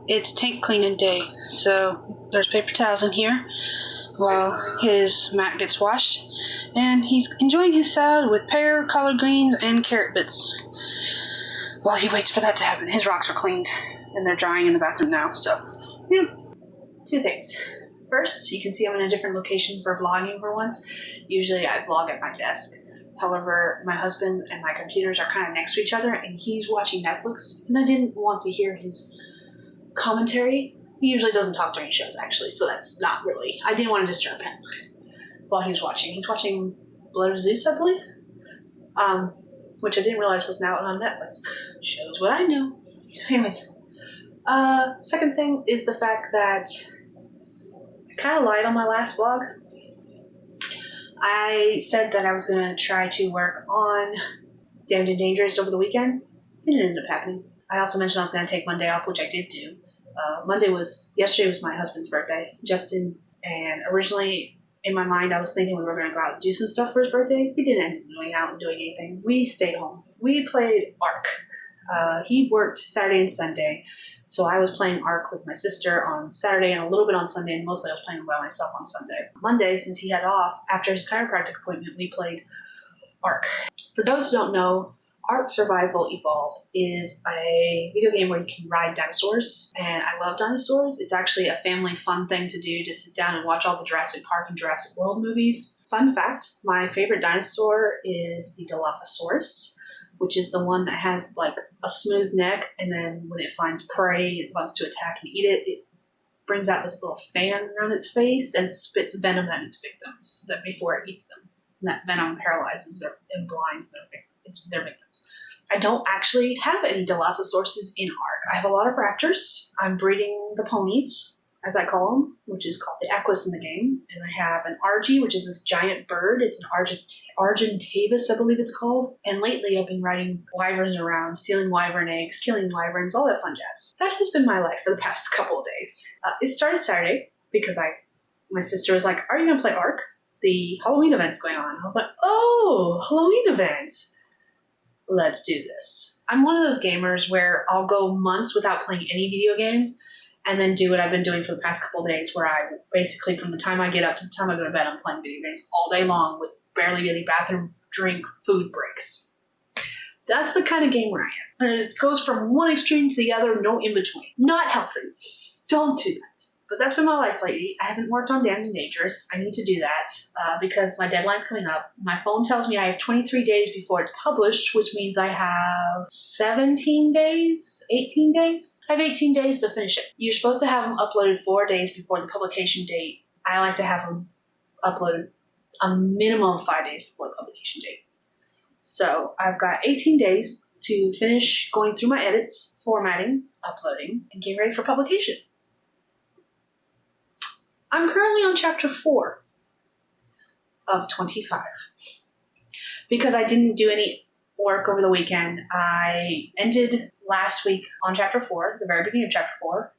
It's tank cleaning day, so there's paper towels in here while his mat gets washed, and he's enjoying his salad with pear, collard greens, and carrot bits while he waits for that to happen. His rocks are cleaned, and they're drying in the bathroom now, so, yeah. Two things. First, you can see I'm in a different location for vlogging for once. Usually I vlog at my desk. However, my husband and my computers are kind of next to each other, and he's watching Netflix, and I didn't want to hear his commentary. He usually doesn't talk during shows, actually, so that's not really, I didn't want to disturb him while he was watching. He's watching Blood of Zeus, I believe, which I didn't realize was now on Netflix. Shows what I know. Anyways, second thing is the fact that I kind of lied on my last vlog. I said that I was going to try to work on Damned and Dangerous over the weekend. Didn't end up happening. I also mentioned I was going to take Monday off, which I did do. Yesterday was my husband's birthday, Justin, and originally in my mind I was thinking we were going to go out and do some stuff for his birthday. We didn't end up going out and doing anything. We stayed home. We played Ark. He worked Saturday and Sunday, so I was playing Ark with my sister on Saturday and a little bit on Sunday, and mostly I was playing by myself on Sunday. Monday, since he had off, after his chiropractic appointment, we played Ark. For those who don't know, Ark Survival Evolved is a video game where you can ride dinosaurs, and I love dinosaurs. It's actually a family fun thing to do, to sit down and watch all the Jurassic Park and Jurassic World movies. Fun fact, my favorite dinosaur is the Dilophosaurus, which is the one that has like a smooth neck, and then when it finds prey, it wants to attack and eat it, it brings out this little fan around its face and spits venom at its victims before it eats them. And that venom paralyzes and blinds their victims. I don't actually have any Dilophosauruses in Ark. I have a lot of raptors. I'm breeding the ponies, as I call them, which is called the equus in the game. And I have an Argy, which is this giant bird. It's an Argentavis, I believe it's called. And lately I've been riding wyverns around, stealing wyvern eggs, killing wyverns, all that fun jazz. That has been my life for the past couple of days. It started Saturday because my sister was like, "Are you going to play Ark? The Halloween event's going on." I was like, "Oh, Halloween event. Let's do this." I'm one of those gamers where I'll go months without playing any video games and then do what I've been doing for the past couple of days, where I basically, from the time I get up to the time I go to bed, I'm playing video games all day long with barely any bathroom, drink, food breaks. That's the kind of gamer I am. And it just goes from one extreme to the other, no in between. Not healthy. Don't do that. But that's been my life lately. I haven't worked on Damned and Dangerous. I need to do that because my deadline's coming up. My phone tells me I have 23 days before it's published, which means I have 17 days, 18 days? I have 18 days to finish it. You're supposed to have them uploaded 4 days before the publication date. I like to have them uploaded a minimum of 5 days before the publication date. So I've got 18 days to finish going through my edits, formatting, uploading, and getting ready for publication. I'm currently on chapter 4 of 25. Because I didn't do any work over the weekend, I ended last week on chapter 4, the very beginning of chapter 4.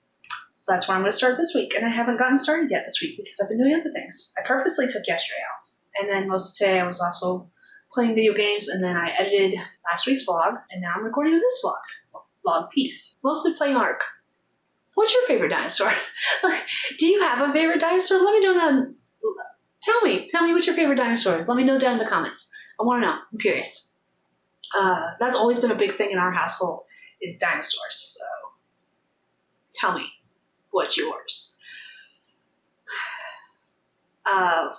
So that's where I'm going to start this week. And I haven't gotten started yet this week because I've been doing other things. I purposely took yesterday off. And then most of today I was also playing video games, and then I edited last week's vlog, and now I'm recording this vlog piece. Mostly playing Ark. What's your favorite dinosaur? Do you have a favorite dinosaur? Let me know down. Tell me what your favorite dinosaur is. Let me know down in the comments. I want to know. I'm curious. That's always been a big thing in our household, is dinosaurs. So tell me what's yours.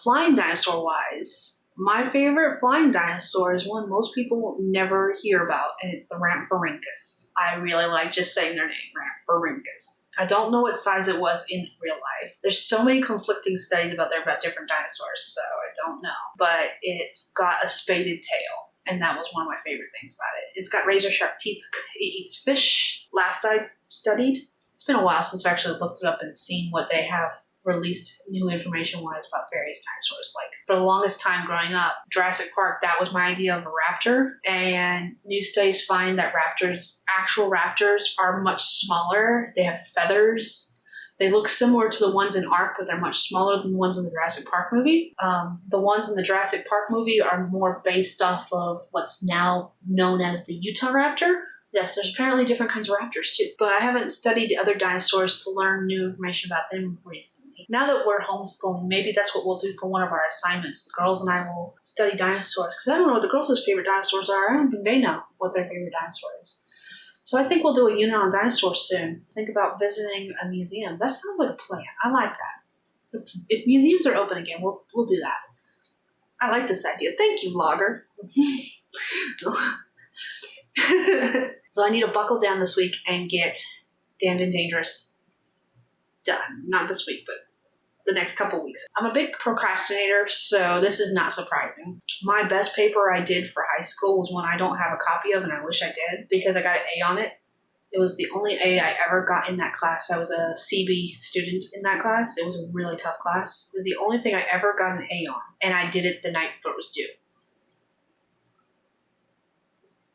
Flying dinosaur wise, my favorite flying dinosaur is one most people never hear about, and it's the Rhamphorhynchus. I really like just saying their name, Rhamphorhynchus. I don't know what size it was in real life. There's so many conflicting studies about different dinosaurs, so I don't know. But it's got a spaded tail, and that was one of my favorite things about it. It's got razor sharp teeth. It eats fish. Last I studied, it's been a while since I've actually looked it up and seen what they have released new information-wise about various dinosaurs. Like, for the longest time growing up, Jurassic Park, that was my idea of a raptor, and new studies find that actual raptors are much smaller. They have feathers. They look similar to the ones in Ark, but they're much smaller than the ones in the Jurassic Park movie. The ones in the Jurassic Park movie are more based off of what's now known as the Utah raptor, Yes, there's apparently different kinds of raptors too, but I haven't studied other dinosaurs to learn new information about them recently. Now that we're homeschooling, maybe that's what we'll do for one of our assignments. The girls and I will study dinosaurs, because I don't know what the girls' favorite dinosaurs are. I don't think they know what their favorite dinosaur is. So I think we'll do a unit on dinosaurs soon. Think about visiting a museum. That sounds like a plan. I like that. If museums are open again, we'll do that. I like this idea. Thank you, Logger. So I need to buckle down this week and get Damned and Dangerous done. Not this week, but the next couple weeks. I'm a big procrastinator, so this is not surprising. My best paper I did for high school was one I don't have a copy of, and I wish I did, because I got an A on it. It was the only A I ever got in that class. I was a CB student in that class. It was a really tough class. It was the only thing I ever got an A on, and I did it the night before it was due.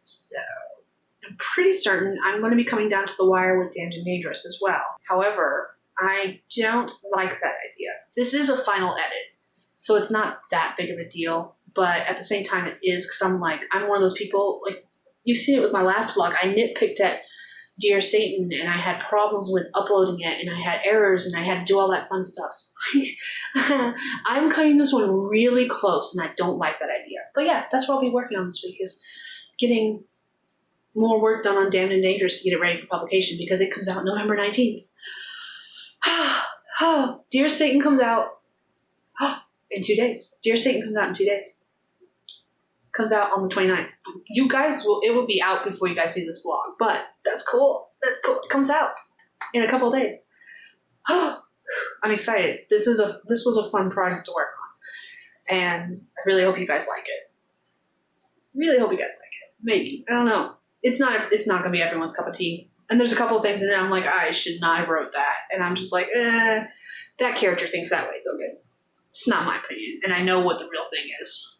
So I'm pretty certain I'm going to be coming down to the wire with Damned and Dangerous as well. However, I don't like that idea. This is a final edit, so it's not that big of a deal, but at the same time it is, because I'm one of those people, like, you see it with my last vlog, I nitpicked at Dear Satan, and I had problems with uploading it, and I had errors, and I had to do all that fun stuff. So I'm cutting this one really close, and I don't like that idea. But yeah, that's what I'll be working on this week, is getting more work done on Damned and Dangerous to get it ready for publication, because it comes out November 19th. Dear Satan comes out in 2 days. Dear Satan comes out in 2 days. Comes out on the 29th. You guys it will be out before you guys see this vlog, but that's cool. That's cool. It comes out in a couple of days. I'm excited. This was a fun project to work on, and I really hope you guys like it. Really hope you guys like it. Maybe. I don't know. It's not gonna be everyone's cup of tea. And there's a couple of things in it I'm like, I should not have wrote that. And I'm just like, that character thinks that way. It's okay. It's not my opinion. And I know what the real thing is.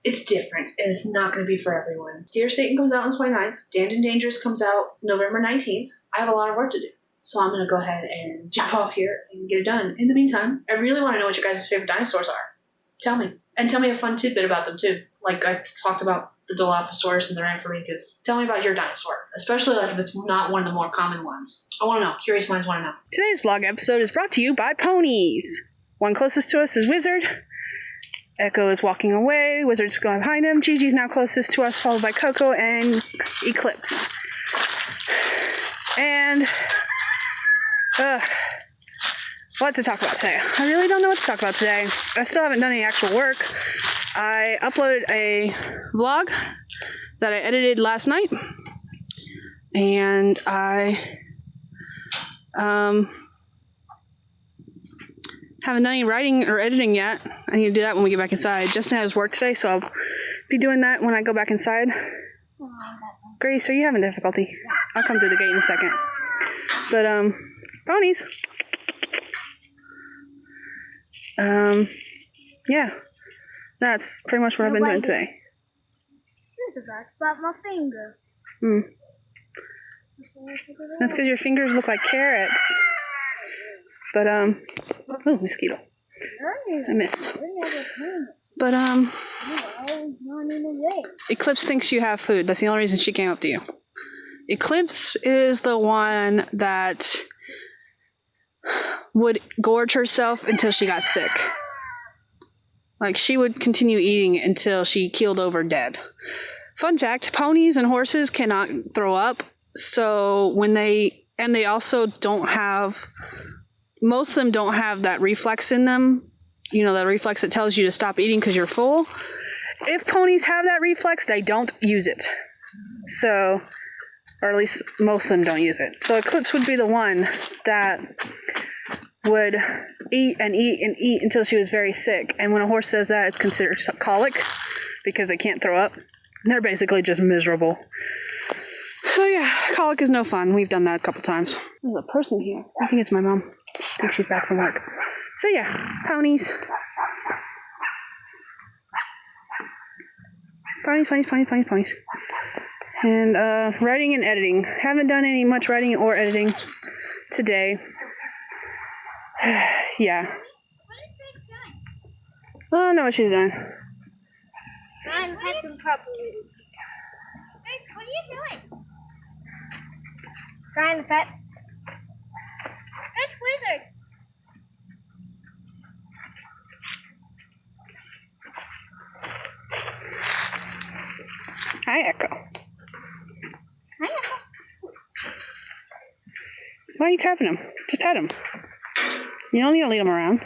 It's different, and it's not going to be for everyone. Dear Satan comes out on the 29th. Damned and Dangerous comes out November 19th. I have a lot of work to do, so I'm going to go ahead and jump off here and get it done. In the meantime, I really want to know what your guys' favorite dinosaurs are. Tell me. And tell me a fun tidbit about them, too. Like I talked about the Dilophosaurus and the Rhamphorhynchus. Tell me about your dinosaur, especially like if it's not one of the more common ones. I want to know. Curious minds want to know. Today's vlog episode is brought to you by ponies. One closest to us is Wizard. Echo is walking away. Wizard's going behind him. Gigi's now closest to us, followed by Coco and Eclipse. And what to talk about today? I really don't know what to talk about today. I still haven't done any actual work. I uploaded a vlog that I edited last night, and I haven't done any writing or editing yet. I need to do that when we get back inside. Justin has work today, so I'll be doing that when I go back inside. Grace, are you having difficulty? I'll come through the gate in a second. But, ponies. Yeah. That's pretty much what I've been doing today. Here's a dark spot on my finger. That's because your fingers look like carrots. But, oh, mosquito. I missed. But, Eclipse thinks you have food. That's the only reason she came up to you. Eclipse is the one that would gorge herself until she got sick. Like, she would continue eating until she keeled over dead. Fun fact, ponies and horses cannot throw up. So when they also don't have, most of them don't have that reflex in them. You know, that reflex that tells you to stop eating because you're full. If ponies have that reflex, they don't use it. So, or at least most of them don't use it. So Eclipse would be the one that would eat and eat and eat until she was very sick. And when a horse does that, it's considered colic because they can't throw up. They're basically just miserable. So yeah, colic is no fun. We've done that a couple times. There's a person here. I think it's my mom. I think she's back from work. So yeah, ponies. Ponies. And writing and editing. Haven't done any much writing or editing today. Yeah. I don't know what she's doing. I'm petting properly. Hey, what are you doing? Trying to pet. It's wizard. Hi, Echo. Hi, Echo. Why are you cupping him? Just pet him. You don't need to lead him around.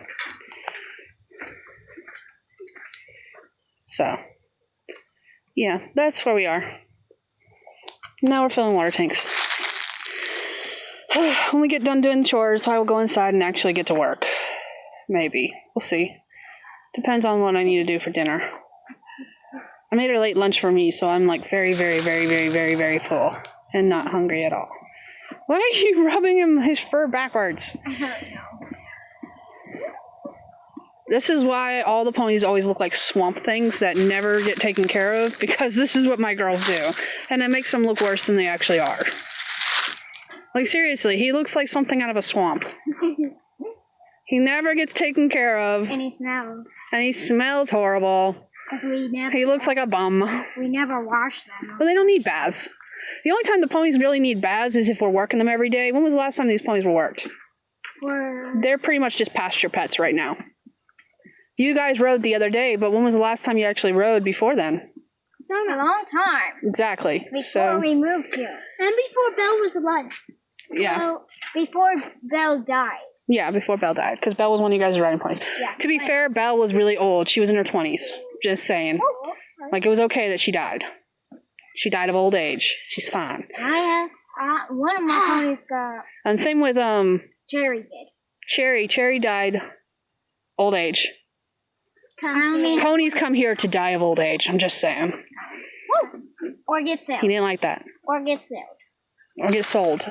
So, yeah, that's where we are. Now we're filling water tanks. When we get done doing chores, I will go inside and actually get to work. Maybe. We'll see. Depends on what I need to do for dinner. I made a late lunch for me, so I'm like very, very, very, very, very, very full and not hungry at all. Why are you rubbing his fur backwards? I don't know. This is why all the ponies always look like swamp things that never get taken care of, because this is what my girls do. And it makes them look worse than they actually are. Like, seriously, he looks like something out of a swamp. He never gets taken care of. And he smells. And he smells horrible. Because He looks like a bum. we never wash them. Well, they don't need baths. The only time the ponies really need baths is if we're working them every day. When was the last time these ponies were worked? They're pretty much just pasture pets right now. You guys rode the other day, but when was the last time you actually rode before then? A long time. Exactly. Before we moved here. And before Belle was alive. Yeah. So, before Belle died. Yeah, before Belle died, because Belle was one of you guys riding ponies. Yeah. To be fair, Belle was really old. She was in her 20s. Just saying. Oh, Like, it was okay that she died. She died of old age. She's fine. I have one of my ponies got. And same with Cherry did. Cherry died old age. Come Ponies come here to die of old age. I'm just saying. Or get He sold. didn't like that. Or get sold. Or get sold.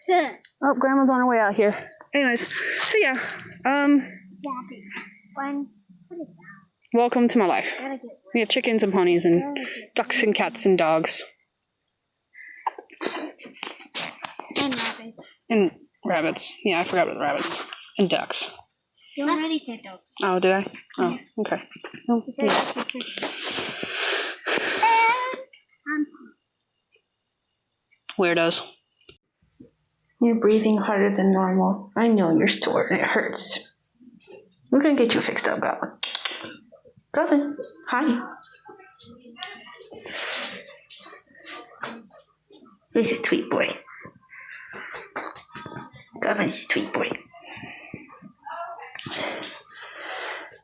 Good. Oh, Grandma's on her way out here. Anyways, so yeah. Walking. One. Put it down. Welcome to my life. Gotta get We have chickens and ponies and ducks and cats and dogs. And rabbits. And rabbits. Yeah, I forgot about the rabbits. And ducks. You already said dogs. Oh, did I? Oh, okay. Oh, yeah. Weirdos. You're breathing harder than normal. I know you're sore and it hurts. We're gonna get you fixed up, Goblin. Goblin, hi. He's a sweet boy. Goblin's a sweet boy.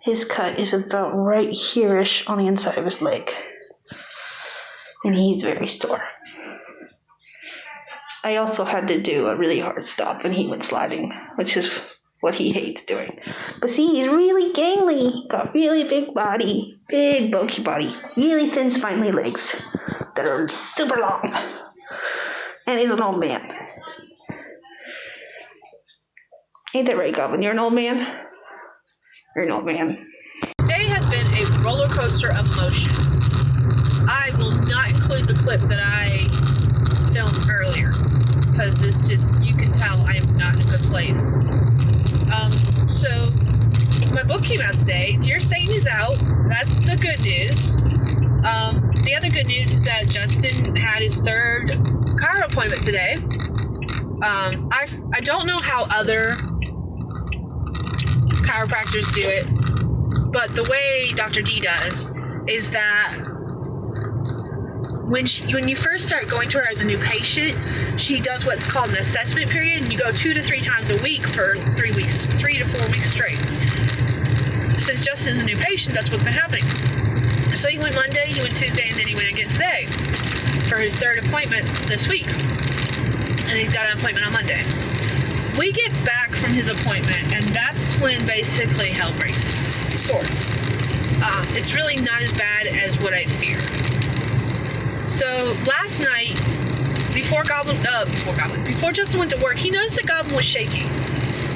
His cut is about right here-ish on the inside of his leg. And he's very sore. I also had to do a really hard stop when he went sliding, which is what he hates doing. But see, he's really gangly. Got really big body, big bulky body, really thin spindly legs that are super long. And he's an old man. Ain't that right, Goblin? You're an old man? You're an old man. Today has been a roller coaster of emotions. I will not include the clip that I filmed earlier, because it's just, you can tell I am not in a good place. So my book came out today. Dear Satan is out. That's the good news. The other good news is that Justin had his third chiro appointment today. I don't know how other chiropractors do it, but the way Dr. D does is that when you first start going to her as a new patient, she does what's called an assessment period, and you go 2 to 3 times a week for 3 weeks, 3 to 4 weeks straight. Since Justin's a new patient, that's what's been happening. So he went Monday, he went Tuesday, and then he went again today for his third appointment this week. And he's got an appointment on Monday. We get back from his appointment, and that's when basically hell breaks loose, sort of. It's really not as bad as what I'd feared. So last night, before Justin went to work, he noticed that Goblin was shaking.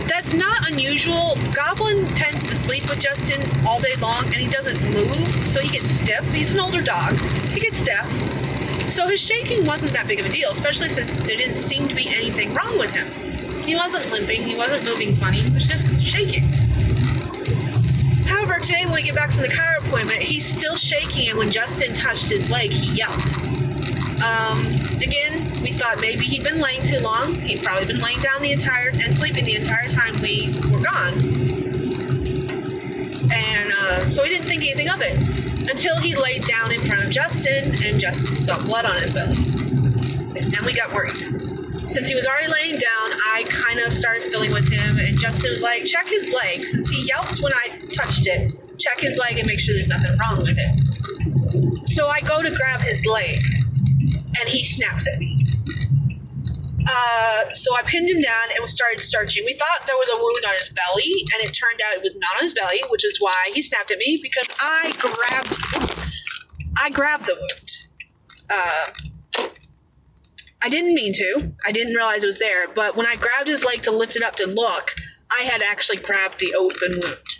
That's not unusual. Goblin tends to sleep with Justin all day long, and he doesn't move, so he gets stiff. He's an older dog. He gets stiff. So his shaking wasn't that big of a deal, especially since there didn't seem to be anything wrong with him. He wasn't limping, he wasn't moving funny, he was just shaking. However, today when we get back from the chiro appointment, he's still shaking, and when Justin touched his leg, he yelped. Again, we thought maybe he'd been laying too long. He'd probably been laying down and sleeping the entire time we were gone. And so we didn't think anything of it until he laid down in front of Justin, and Justin saw blood on his belly. And then we got worried. Since he was already laying down, I kind of started fiddling with him, and Justin was like, check his leg. Since he yelped when I touched it, check his leg and make sure there's nothing wrong with it. So I go to grab his leg, and he snaps at me. So I pinned him down and we started searching. We thought there was a wound on his belly, and it turned out it was not on his belly, which is why he snapped at me, because I grabbed the wound. I didn't mean to. I didn't realize it was there, but when I grabbed his leg to lift it up to look, I had actually grabbed the open wound.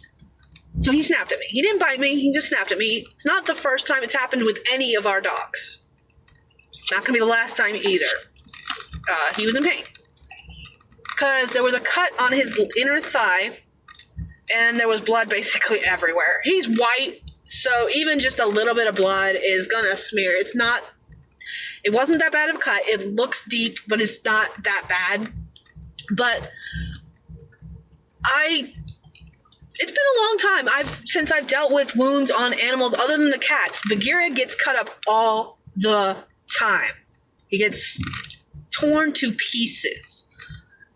So he snapped at me. He didn't bite me, he just snapped at me. It's not the first time it's happened with any of our dogs. It's not gonna be the last time either. He was in pain. Because there was a cut on his inner thigh, and there was blood basically everywhere. He's white, so even just a little bit of blood is gonna smear. It wasn't that bad of a cut. It looks deep, but it's not that bad. But it's been a long time since I've dealt with wounds on animals other than the cats. Bagheera gets cut up all the time. He gets torn to pieces.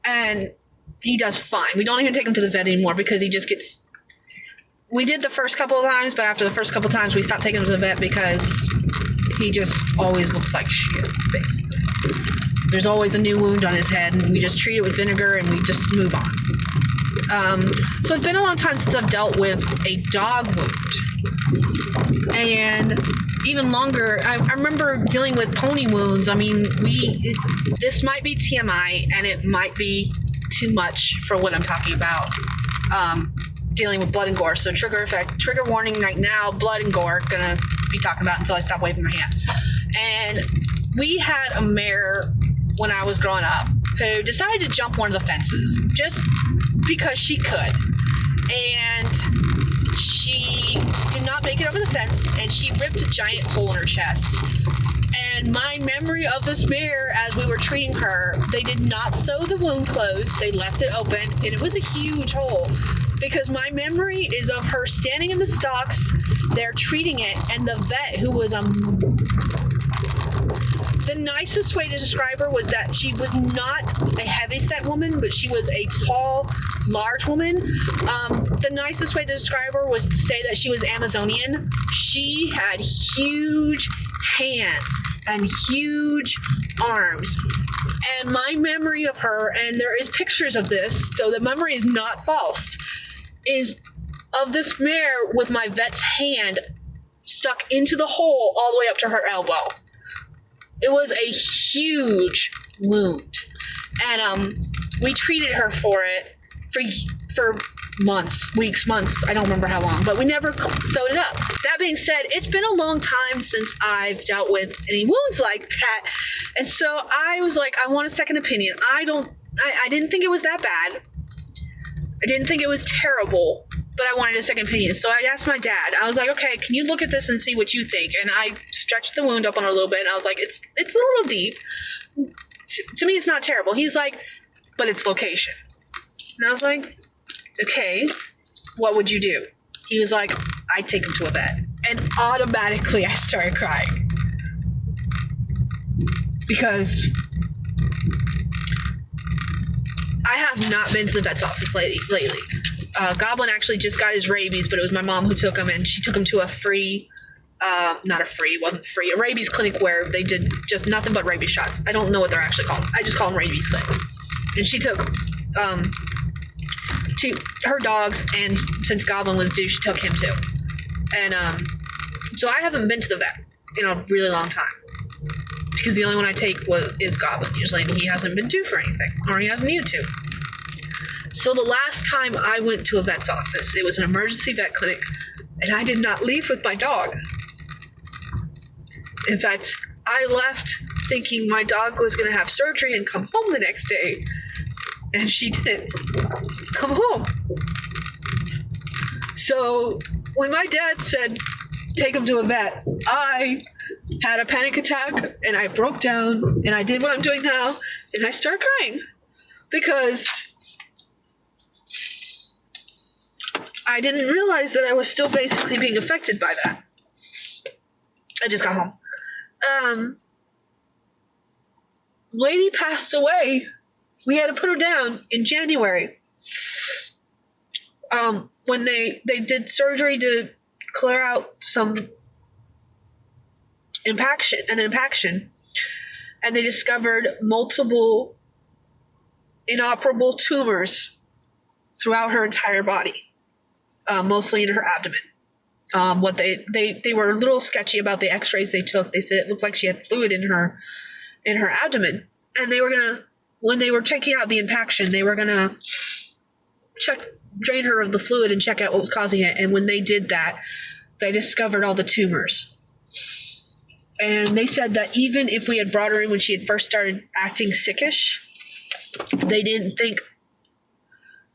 And he does fine. We don't even take him to the vet anymore because he just gets... We did the first couple of times, but after the first couple of times, we stopped taking him to the vet because he just always looks like shit, basically. There's always a new wound on his head, and we just treat it with vinegar, and we just move on. So it's been a long time since I've dealt with a dog wound. And even longer, I remember dealing with pony wounds. I mean, this might be TMI, and it might be too much for what I'm talking about. Dealing with blood and gore. So trigger warning right now, blood and gore, gonna be talking about until I stop waving my hand. And we had a mare when I was growing up who decided to jump one of the fences just because she could. And she did not make it over the fence, and she ripped a giant hole in her chest. And my memory of this mare as we were treating her, they did not sew the wound closed. They left it open, and it was a huge hole. Because my memory is of her standing in the stocks, they're treating it, and the vet, who was the nicest way to describe her was that she was not a heavyset woman, but she was a tall, large woman. The nicest way to describe her was to say that she was Amazonian. She had huge hands and huge arms. And my memory of her, and there is pictures of this, so the memory is not false, is of this mare with my vet's hand stuck into the hole all the way up to her elbow. It was a huge wound. And we treated her for it for months, weeks, months, I don't remember how long, but we never sewed it up. That being said, it's been a long time since I've dealt with any wounds like that. And so I was like, I want a second opinion. I didn't think it was that bad. I didn't think it was terrible, but I wanted a second opinion. So I asked my dad. I was like, okay, can you look at this and see what you think? And I stretched the wound up on her a little bit, and I was like, it's a little deep. To me, it's not terrible. He's like, but it's location. And I was like, okay, what would you do? He was like, I'd take him to a vet. And automatically I started crying. Because I have not been to the vet's office lately. Goblin actually just got his rabies, but it was my mom who took him, and she took him to a free, it wasn't free, a rabies clinic where they did just nothing but rabies shots. I don't know what they're actually called. I just call them rabies clinics. And she took to her dogs, and since Goblin was due, she took him too. And so I haven't been to the vet in a really long time, because the only one I take is Goblin usually, and he hasn't been due for anything, or he hasn't needed to. So the last time I went to a vet's office, it was an emergency vet clinic, and I did not leave with my dog. In fact, I left thinking my dog was going to have surgery and come home the next day, and she didn't come home. So when my dad said, take him to a vet, I had a panic attack and I broke down and I did what I'm doing now and I started crying because I didn't realize that I was still basically being affected by that. I just got home. Lady passed away. We had to put her down in January. When they did surgery to clear out some impaction, and they discovered multiple inoperable tumors throughout her entire body, mostly in her abdomen. What they were a little sketchy about the x-rays they took. They said it looked like she had fluid in her abdomen, and when they were taking out the impaction, they were gonna drain her of the fluid and check out what was causing it. And when they did that, they discovered all the tumors. And they said that even if we had brought her in when she had first started acting sickish, they didn't think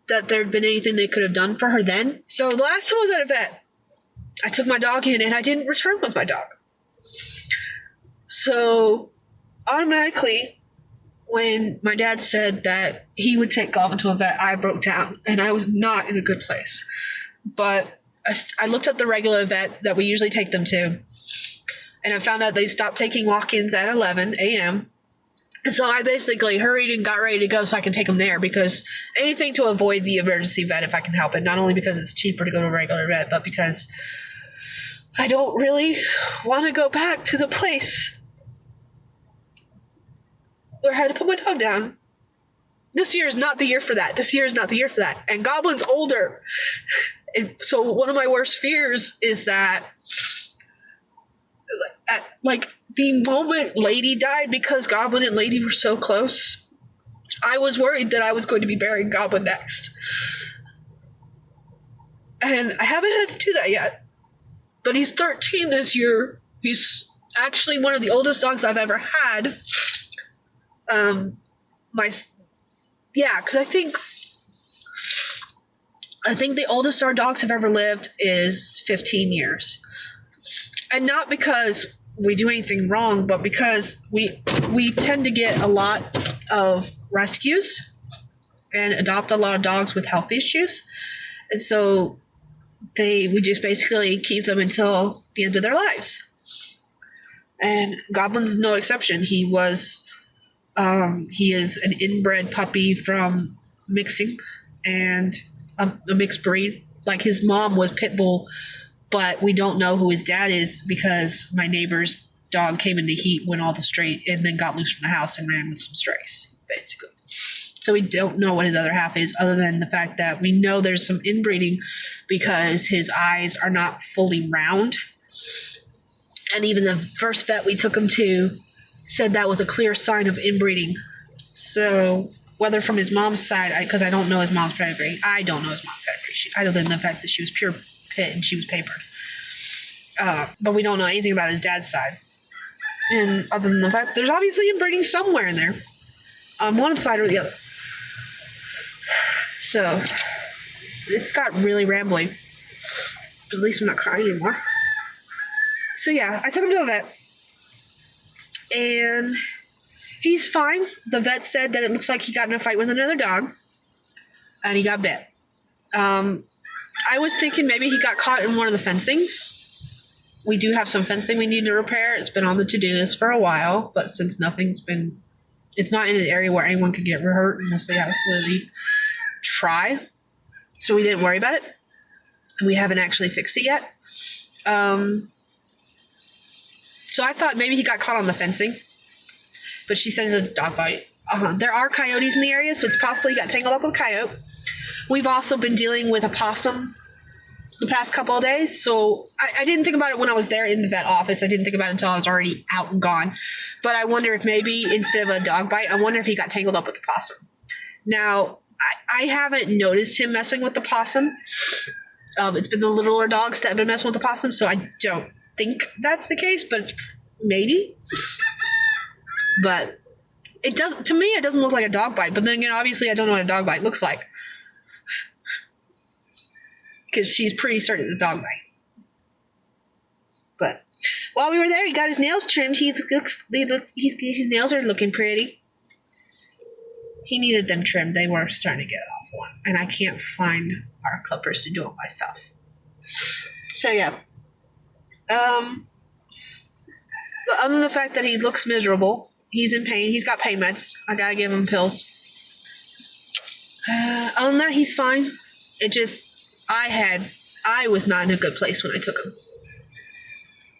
that there'd been anything they could have done for her then. So the last time I was at a vet, I took my dog in and I didn't return with my dog. So automatically, when my dad said that he would take Goblin to a vet, I broke down and I was not in a good place. But I looked up the regular vet that we usually take them to, and I found out they stopped taking walk-ins at 11 a.m. And so I basically hurried and got ready to go so I can take them there, because anything to avoid the emergency vet if I can help it. Not only because it's cheaper to go to a regular vet, but because I don't really want to go back to the place where I had to put my dog down. This year is not the year for that. And Goblin's older. And so one of my worst fears is that at the moment Lady died, because Goblin and Lady were so close, I was worried that I was going to be burying Goblin next. And I haven't had to do that yet. But he's 13 this year. He's actually one of the oldest dogs I've ever had. Because I think the oldest our dogs have ever lived is 15 years. And not because we do anything wrong, but because we tend to get a lot of rescues and adopt a lot of dogs with health issues. And so we just basically keep them until the end of their lives. And Goblin's no exception. He is an inbred puppy from mixing, and a mixed breed. Like, his mom was pit bull, but we don't know who his dad is because my neighbor's dog came into heat, went all the straight, and then got loose from the house and ran with some strays, basically. So we don't know what his other half is, other than the fact that we know there's some inbreeding because his eyes are not fully round. And even the first vet we took him to said that was a clear sign of inbreeding. So whether from his mom's side, because I don't know his mom's pedigree. Other than the fact that she was pure pit and she was papered. But we don't know anything about his dad's side. And other than the fact there's obviously inbreeding somewhere in there, on one side or the other. So this got really rambly. At least I'm not crying anymore. So yeah, I took him to a vet. And he's fine. The vet said that it looks like he got in a fight with another dog. And he got bit. I was thinking maybe he got caught in one of the fencings. We do have some fencing we need to repair. It's been on the to-do list for a while. But since it's not in an area where anyone could get hurt unless they absolutely try. So we didn't worry about it. And we haven't actually fixed it yet. So I thought maybe he got caught on the fencing. But she says it's a dog bite. There are coyotes in the area, so it's possible he got tangled up with a coyote. We've also been dealing with a possum the past couple of days. So I didn't think about it when I was there in the vet office. I didn't think about it until I was already out and gone. But I wonder if maybe instead of a dog bite, I wonder if he got tangled up with the possum. Now, I haven't noticed him messing with the possum. It's been the littler dogs that have been messing with the possum, so I don't think that's the case, but it's maybe. But to me, it doesn't look like a dog bite. But then again, obviously, I don't know what a dog bite looks like. Because she's pretty certain it's a dog bite. While we were there, he got his nails trimmed. His nails are looking pretty. He needed them trimmed. They were starting to get awful, and I can't find our clippers to do it myself. So yeah. But other than the fact that he looks miserable, he's in pain. He's got pain meds. I gotta give him pills. Other than that, he's fine. It just, I was not in a good place when I took him.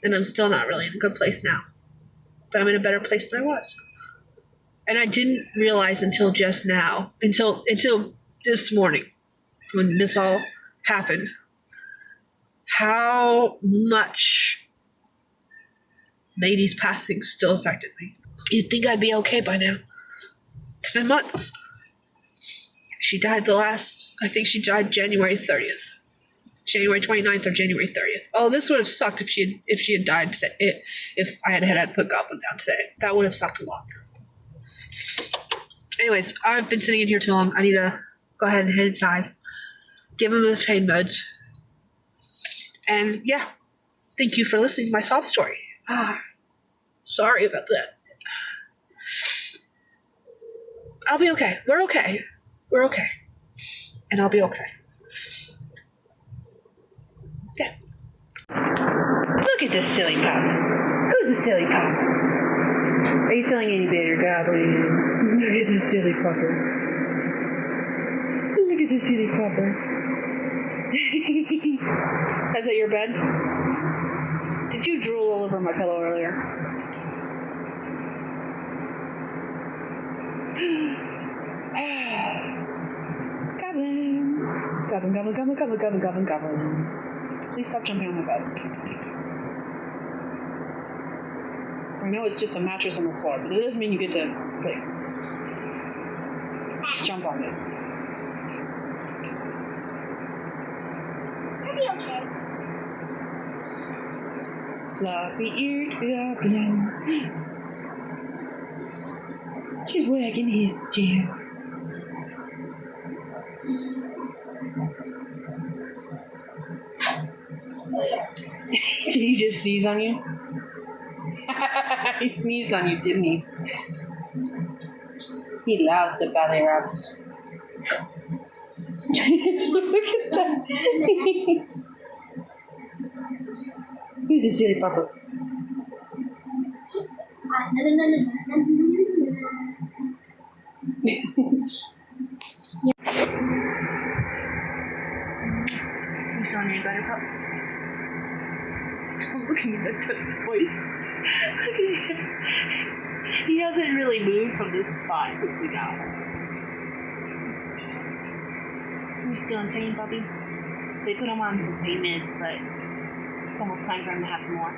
And I'm still not really in a good place now. But I'm in a better place than I was. And I didn't realize until just now, until this morning, when this all happened, how much Lady's passing still affected me. You'd think I'd be okay by now. It's been months. She died I think she died January 30th. January 29th or January 30th. Oh, this would have sucked if she had died today. If I had to put Goblin down today. That would have sucked a lot. Anyways, I've been sitting in here too long. I need to go ahead and head inside. Give him his pain meds. And yeah, thank you for listening to my sob story. Sorry about that. I'll be okay. We're okay. We're okay. And I'll be okay. Yeah. Look at this silly pup. Who's a silly pup? Are you feeling any better, Goblin? Look at this silly pupper. Look at this silly pupper. Is that your bed? Did you drool all over my pillow earlier? Goblin. Goblin, goblin, goblin, goblin, goblin, goblin, goblin. Please stop jumping on my bed. I know it's just a mattress on the floor, but it doesn't mean you get to, like, jump on it. I'll be okay. Floppy-eared goblin. He's wagging his tail. Did he just sneeze on you? He sneezed on you, didn't he? He loves the belly rubs. Look at that. He's a silly pupper. You feeling any better, pup? Look at me, that's a voice. Look at him. He hasn't really moved from this spot since we got him. You're still in pain, puppy? They put him on some pain meds, but it's almost time for him to have some more.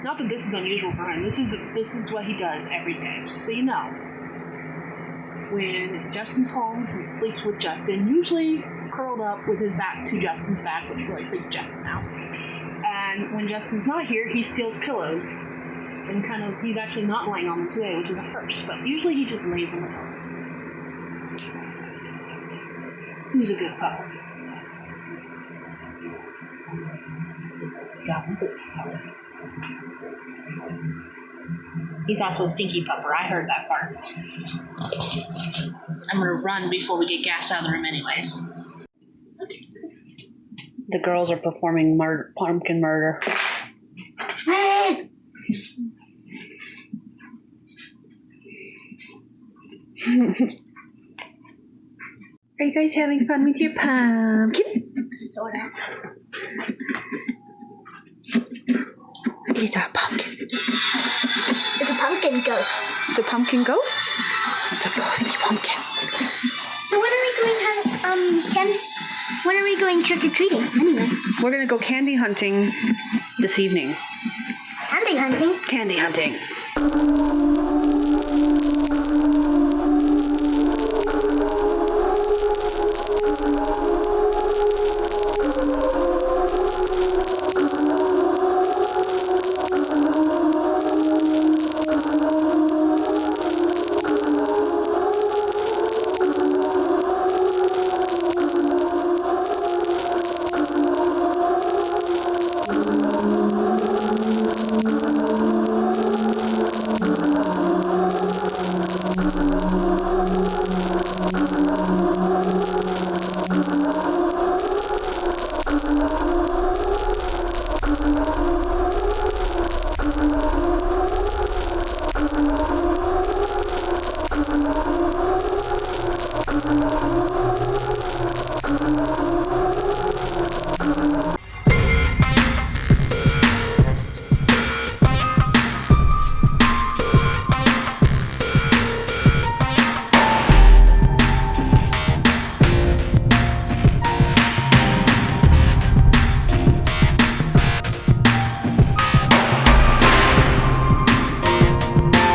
Not that this is unusual for him. This is what he does every day, just so you know. When Justin's home, he sleeps with Justin, usually curled up with his back to Justin's back, which really freaks Justin out. And when Justin's not here, he steals pillows. And he's actually not laying on them today, which is a first, but usually he just lays on the pillows. Who's a good pupper? Goblin's a good pupper. He's also a stinky pupper. I heard that fart. I'm gonna run before we get gassed out of the room anyways. The girls are performing pumpkin murder. Are you guys having fun with your pumpkin? Sort of. It's a pumpkin. It's a pumpkin ghost. The pumpkin ghost? It's a ghosty pumpkin. So when are we going when are we going trick-or-treating anyway? We're gonna go candy hunting this evening. Candy hunting? Candy hunting.